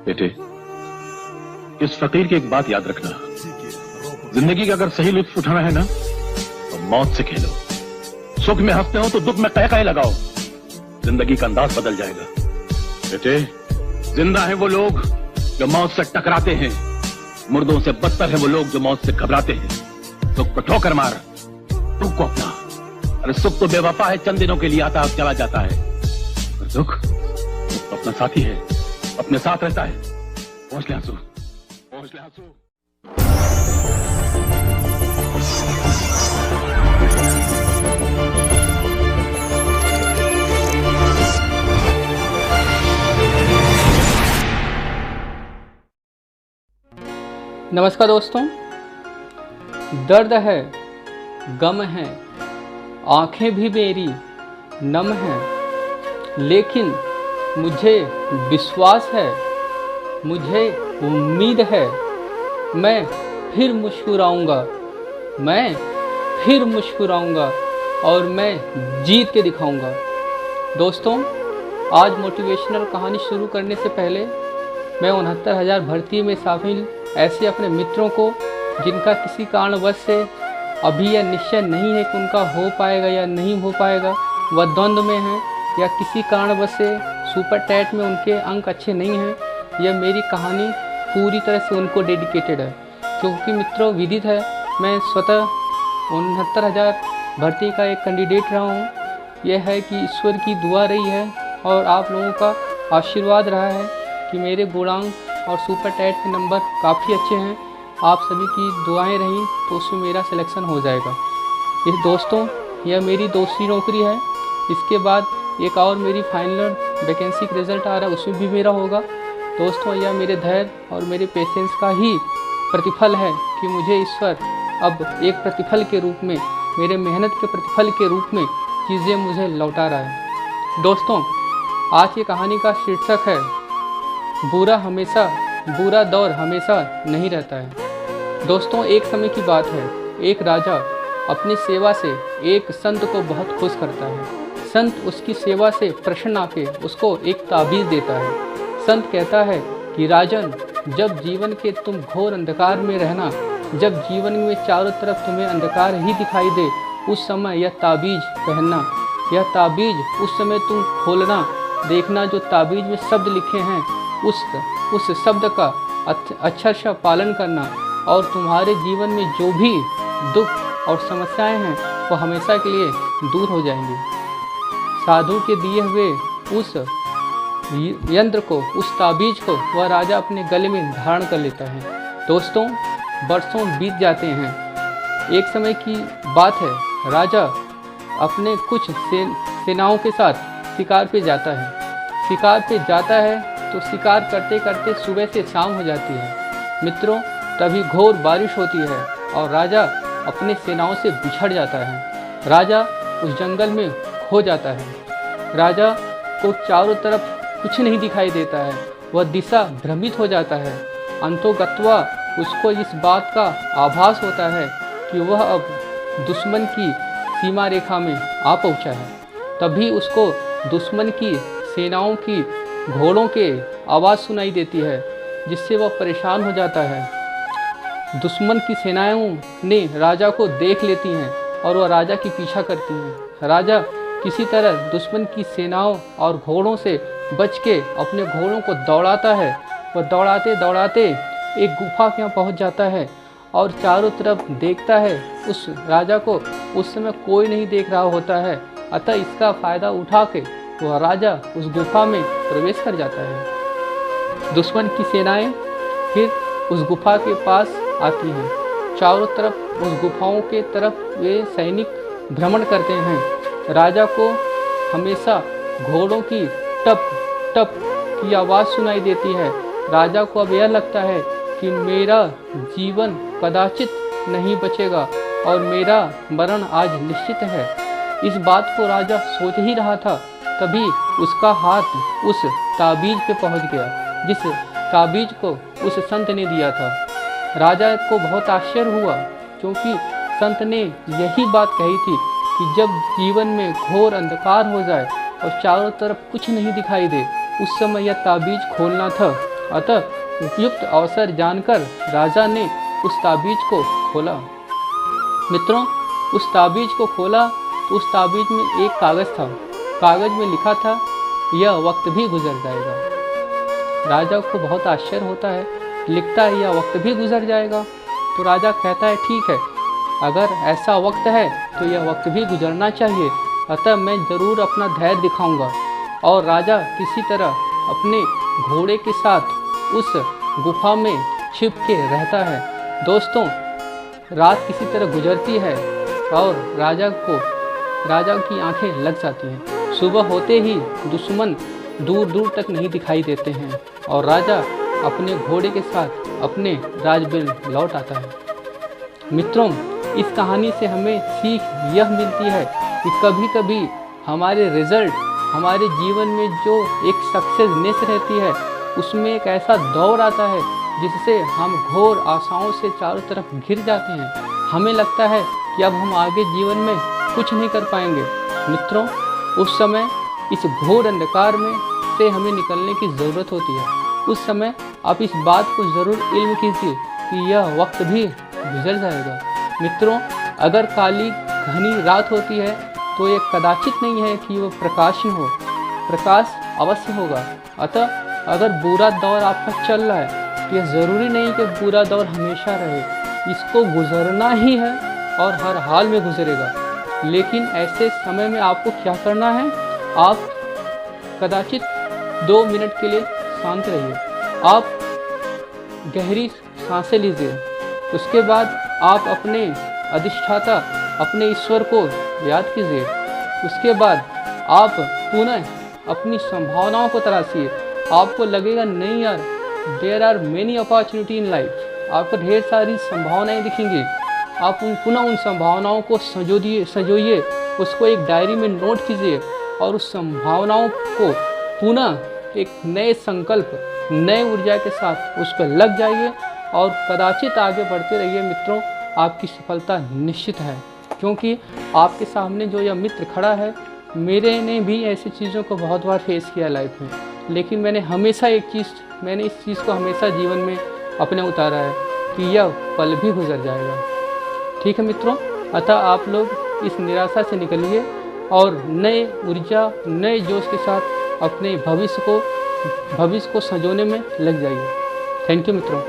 बेटे, इस फकीर की एक बात याद रखना, जिंदगी का अगर सही लुत्फ उठाना है ना तो मौत से खेलो। सुख में हंसते हो तो दुख में कह लगाओ, जिंदगी का अंदाज बदल जाएगा। बेटे, जिंदा है वो लोग जो मौत से टकराते हैं, मुर्दों से बदतर है वो लोग जो मौत से घबराते हैं। सुख को ठोकर मार, दुख को अपना। अरे सुख तो बेवफा है, चंद दिनों के लिए आता चला जाता है, और दुख तो अपना साथी है, अपने साथ रहता है। पहुंच ले आंसू, पहुंच ले आंसू। नमस्कार दोस्तों, दर्द है, गम है, आंखें भी मेरी नम हैं, लेकिन मुझे विश्वास है, मुझे उम्मीद है, मैं फिर मुस्कुराऊंगा, मैं फिर मुस्कुराऊंगा और मैं जीत के दिखाऊंगा। दोस्तों, आज मोटिवेशनल कहानी शुरू करने से पहले मैं 69,000 भर्ती में शामिल ऐसे अपने मित्रों को जिनका किसी कारणवश से अभी यह निश्चय नहीं है कि उनका हो पाएगा या नहीं हो पाएगा, वह द्वंद्व में हैं या किसी कारणवश से सुपर टैट में उनके अंक अच्छे नहीं हैं, यह मेरी कहानी पूरी तरह से उनको डेडिकेटेड है। क्योंकि मित्रों, विदित है मैं स्वतः 69,000 भर्ती का एक कैंडिडेट रहा हूँ। यह है कि ईश्वर की दुआ रही है और आप लोगों का आशीर्वाद रहा है कि मेरे गुणांक और सुपर टैट के नंबर काफ़ी अच्छे हैं। आप सभी की दुआएं रहीं तो उसमें मेरा सिलेक्शन हो जाएगा। इस दोस्तों, यह मेरी दूसरी नौकरी है। इसके बाद एक और मेरी फाइनल वैकेंसी का रिज़ल्ट आ रहा है, उसमें भी मेरा होगा। दोस्तों, यह मेरे धैर्य और मेरे पेशेंस का ही प्रतिफल है कि मुझे ईश्वर अब एक प्रतिफल के रूप में, मेरे मेहनत के प्रतिफल के रूप में चीज़ें मुझे लौटा रहा है। दोस्तों, आज की कहानी का शीर्षक है बुरा दौर हमेशा नहीं रहता है। दोस्तों, एक समय की बात है, एक राजा अपनी सेवा से एक संत को बहुत खुश करता है। संत उसकी सेवा से प्रसन्न आके उसको एक ताबीज़ देता है। संत कहता है कि राजन, जब जीवन के तुम घोर अंधकार में रहना, जब जीवन में चारों तरफ तुम्हें अंधकार ही दिखाई दे, उस समय यह ताबीज़ पहनना। यह ताबीज़ उस समय तुम खोलना, देखना जो ताबीज़ में शब्द लिखे हैं उस शब्द का अक्षरशः पालन करना, और तुम्हारे जीवन में जो भी दुख और समस्याएं हैं वो हमेशा के लिए दूर हो जाएंगी। साधु के दिए हुए उस यंत्र को, उस ताबीज़ को वह राजा अपने गले में धारण कर लेता है। दोस्तों, बरसों बीत जाते हैं। एक समय की बात है, राजा अपने कुछ सेनाओं के साथ शिकार पे जाता है। शिकार पे जाता है तो शिकार करते करते सुबह से शाम हो जाती है। मित्रों, तभी घोर बारिश होती है और राजा अपने सेनाओं से बिछड़ जाता है। राजा उस जंगल में खो जाता है। राजा को चारों तरफ कुछ नहीं दिखाई देता है, वह दिशा भ्रमित हो जाता है। अंतोगत्वा उसको इस बात का आभास होता है कि वह अब दुश्मन की सीमा रेखा में आ पहुंचा है। तभी उसको दुश्मन की सेनाओं की घोड़ों के आवाज़ सुनाई देती है, जिससे वह परेशान हो जाता है। दुश्मन की सेनाओं ने राजा को देख लेती हैं और वह राजा की पीछा करती हैं। राजा किसी तरह दुश्मन की सेनाओं और घोड़ों से बच के अपने घोड़ों को दौड़ाता है। वह दौड़ाते दौड़ाते एक गुफा के यहाँ पहुँच जाता है और चारों तरफ देखता है। उस राजा को उस समय कोई नहीं देख रहा होता है, अतः इसका फ़ायदा उठा के वह राजा उस गुफा में प्रवेश कर जाता है। दुश्मन की सेनाएं फिर उस गुफा के पास आती हैं। चारों तरफ उस गुफाओं के तरफ वे सैनिक भ्रमण करते हैं। राजा को हमेशा घोड़ों की टप टप की आवाज़ सुनाई देती है। राजा को अब यह लगता है कि मेरा जीवन कदाचित नहीं बचेगा और मेरा मरण आज निश्चित है। इस बात को राजा सोच ही रहा था, तभी उसका हाथ उस ताबीज़ पे पहुंच गया, जिस ताबीज़ को उस संत ने दिया था। राजा को बहुत आश्चर्य हुआ, क्योंकि संत ने यही बात कही थी कि जब जीवन में घोर अंधकार हो जाए और चारों तरफ कुछ नहीं दिखाई दे, उस समय यह ताबीज़ खोलना था अतः उपयुक्त अवसर जानकर राजा ने उस ताबीज को खोला। मित्रों, उस ताबीज को खोला तो उस ताबीज में एक कागज़ था। कागज़ में लिखा था, यह वक्त भी गुजर जाएगा। राजा को बहुत आश्चर्य होता है, लिखता है यह वक्त भी गुजर जाएगा। तो राजा कहता है, ठीक है, अगर ऐसा वक्त है तो यह वक्त भी गुजरना चाहिए, अतः मैं ज़रूर अपना धैर्य दिखाऊंगा। और राजा किसी तरह अपने घोड़े के साथ उस गुफा में छिप के रहता है। दोस्तों, रात किसी तरह गुजरती है और राजा की आंखें लग जाती हैं। सुबह होते ही दुश्मन दूर दूर तक नहीं दिखाई देते हैं और राजा अपने घोड़े के साथ अपने राजमहल लौट आता है। मित्रों, इस कहानी से हमें सीख यह मिलती है कि कभी कभी हमारे रिजल्ट, हमारे जीवन में जो एक सक्सेसनेस रहती है, उसमें एक ऐसा दौर आता है जिससे हम घोर आशाओं से चारों तरफ घिर जाते हैं। हमें लगता है कि अब हम आगे जीवन में कुछ नहीं कर पाएंगे। मित्रों, उस समय इस घोर अंधकार में से हमें निकलने की ज़रूरत होती है। उस समय आप इस बात को ज़रूर इल्म कीजिए कि यह वक्त भी गुजर जाएगा। मित्रों, अगर काली घनी रात होती है तो ये कदाचित नहीं है कि वह प्रकाश न हो, प्रकाश अवश्य होगा। अतः अगर बुरा दौर आपका चल रहा है तो यह ज़रूरी नहीं कि बुरा दौर हमेशा रहे, इसको गुजरना ही है और हर हाल में गुजरेगा। लेकिन ऐसे समय में आपको क्या करना है? आप कदाचित 2 मिनट के लिए शांत रहिए, आप गहरी सांसें लीजिए। उसके बाद आप अपने अधिष्ठाता, अपने ईश्वर को याद कीजिए। उसके बाद आप पुनः अपनी संभावनाओं को तलाशिए। आपको लगेगा नहीं यार, there are many opportunity in life, आपको ढेर सारी संभावनाएं दिखेंगी। आप पुनः उन संभावनाओं को संजोइए, उसको एक डायरी में नोट कीजिए और उस संभावनाओं को पुनः एक नए संकल्प, नए ऊर्जा के साथ उस पर लग जाइए और कदाचित आगे बढ़ते रहिए। मित्रों, आपकी सफलता निश्चित है, क्योंकि आपके सामने जो यह मित्र खड़ा है, मेरे ने भी ऐसी चीज़ों को बहुत बार फेस किया लाइफ में, लेकिन मैंने इस चीज़ को हमेशा जीवन में अपने उतारा है कि यह पल भी गुजर जाएगा। ठीक है मित्रों, अतः आप लोग इस निराशा से निकलिए और नए ऊर्जा, नए जोश के साथ अपने भविष्य को संजोने में लग जाइए। थैंक यू मित्रों।